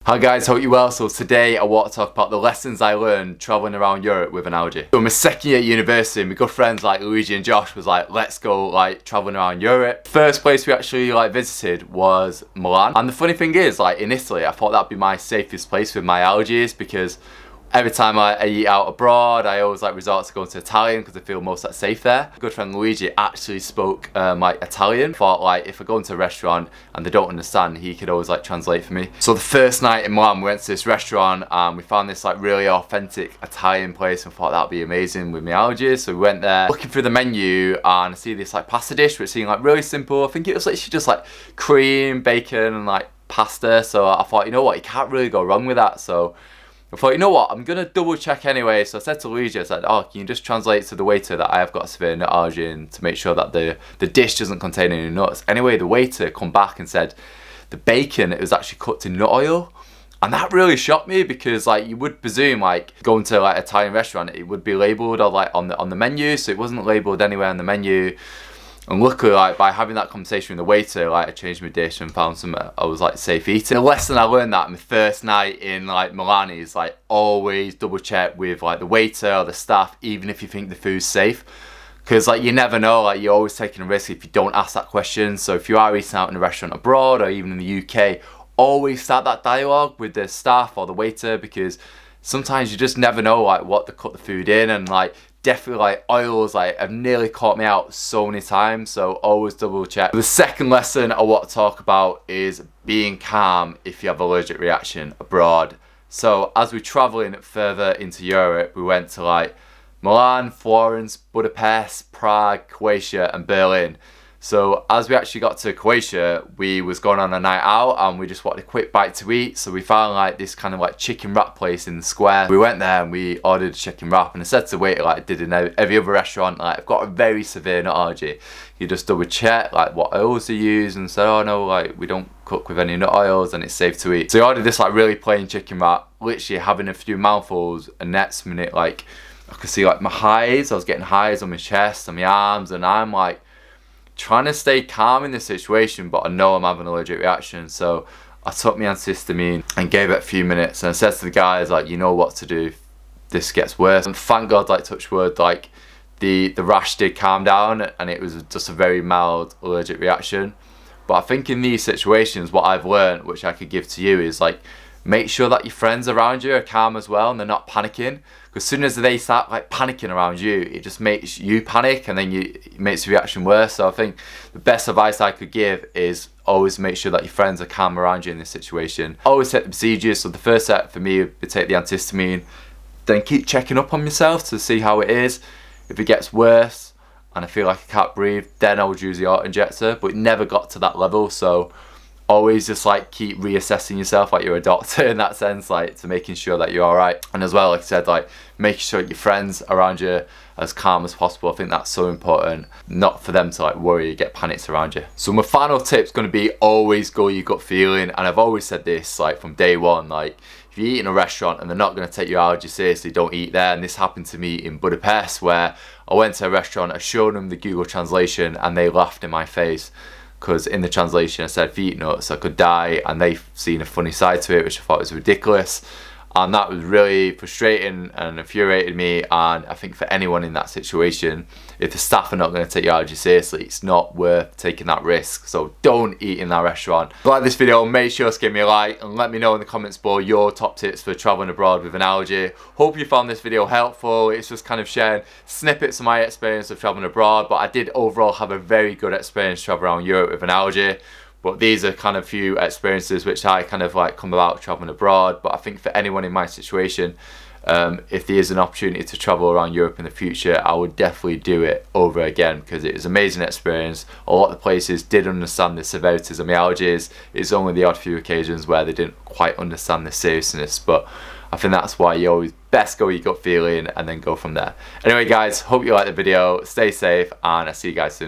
Hi guys, hope you're well. So today I want to talk about the lessons I learned travelling around Europe with an allergy. So in my second year at university, my good friends like Luigi and Josh was like, let's go travelling around Europe. First place we actually visited was Milan. And the funny thing is, in Italy, I thought that'd be my safest place with my allergies because every time I eat out abroad, I always resort to going to Italian because I feel most safe there. My good friend Luigi actually spoke Italian. Thought if I go into a restaurant and they don't understand, he could always translate for me. So the first night in Milan, we went to this restaurant and we found this really authentic Italian place and thought that'd be amazing with my allergies. So we went there, looking through the menu, and I see this pasta dish which seemed really simple. I think it was literally just cream, bacon, and pasta. So I thought, you know what, you can't really go wrong with that. So I thought, you know what, I'm going to double check anyway. So I said to Luigi, I said, oh, can you just translate to the waiter that I have got a severe nut allergy and to make sure that the dish doesn't contain any nuts. Anyway, the waiter come back and said the bacon, it was actually cooked in nut oil. And that really shocked me because you would presume going to an Italian restaurant, it would be labelled or on the menu. So it wasn't labelled anywhere on the menu. And luckily, by having that conversation with the waiter, I changed my dish and found something I was safe eating. The lesson I learned that my first night in Milan is always double check with the waiter or the staff, even if you think the food's safe. Because you never know, you're always taking a risk if you don't ask that question. So if you are eating out in a restaurant abroad or even in the UK, always start that dialogue with the staff or the waiter, because sometimes you just never know what to cut the food in, and definitely oils have nearly caught me out so many times, so always double check. The second lesson I want to talk about is being calm if you have allergic reaction abroad. So as we're traveling further into Europe, we went to Milan, Florence, Budapest, Prague, Croatia and Berlin. So as we actually got to Croatia, we was going on a night out and we just wanted a quick bite to eat. So we found this kind of chicken wrap place in the square. We went there and we ordered a chicken wrap, and I said to the waiter, I did in every other restaurant, I've got a very severe nut allergy. You just double check what oils they use, and said, oh no, we don't cook with any nut oils and it's safe to eat. So I ordered this really plain chicken wrap, literally having a few mouthfuls, and next minute I could see my hives. I was getting hives on my chest and my arms, and I'm trying to stay calm in this situation, but I know I'm having an allergic reaction. So I took my antihistamine and gave it a few minutes, and I said to the guys, you know what to do if this gets worse. And thank God, touch wood, the rash did calm down and it was just a very mild allergic reaction. But I think in these situations, what I've learned, which I could give to you, is make sure that your friends around you are calm as well and they're not panicking. Because as soon as they start panicking around you, it just makes you panic, and then it makes the reaction worse. So I think the best advice I could give is always make sure that your friends are calm around you in this situation. Always take the procedures. So the first step for me would be take the antihistamine, then keep checking up on myself to see how it is. If it gets worse and I feel like I can't breathe, then I would use the auto injector, but it never got to that level. So always just keep reassessing yourself you're a doctor in that sense, to making sure that you're alright. And as well, I said, making sure your friends around you are as calm as possible. I think that's so important, not for them to worry, get panicked around you. So my final tip's going to be always go your gut feeling. And I've always said this from day one, if you eat in a restaurant and they're not going to take your allergy seriously, don't eat there. And this happened to me in Budapest, where I went to a restaurant, I showed them the Google translation and they laughed in my face. Because in the translation I said, if you eat nuts I could die, and they've seen a funny side to it, which I thought was ridiculous. And that was really frustrating and infuriated me. And I think for anyone in that situation, if the staff are not going to take your allergy seriously, it's not worth taking that risk. So don't eat in that restaurant. If you like this video, make sure to give me a like and let me know in the comments below your top tips for traveling abroad with an allergy. Hope you found this video helpful. It's just kind of sharing snippets of my experience of traveling abroad, but I did overall have a very good experience traveling around Europe with an allergy. But these are kind of few experiences which I come about traveling abroad. But I think for anyone in my situation, if there is an opportunity to travel around Europe in the future, I would definitely do it over again, because it was an amazing experience. A lot of the places did understand the severities of my allergies. It's only the odd few occasions where they didn't quite understand the seriousness. But I think that's why you always best go with your gut feeling and then go from there. Anyway guys, hope you liked the video. Stay safe and I'll see you guys soon.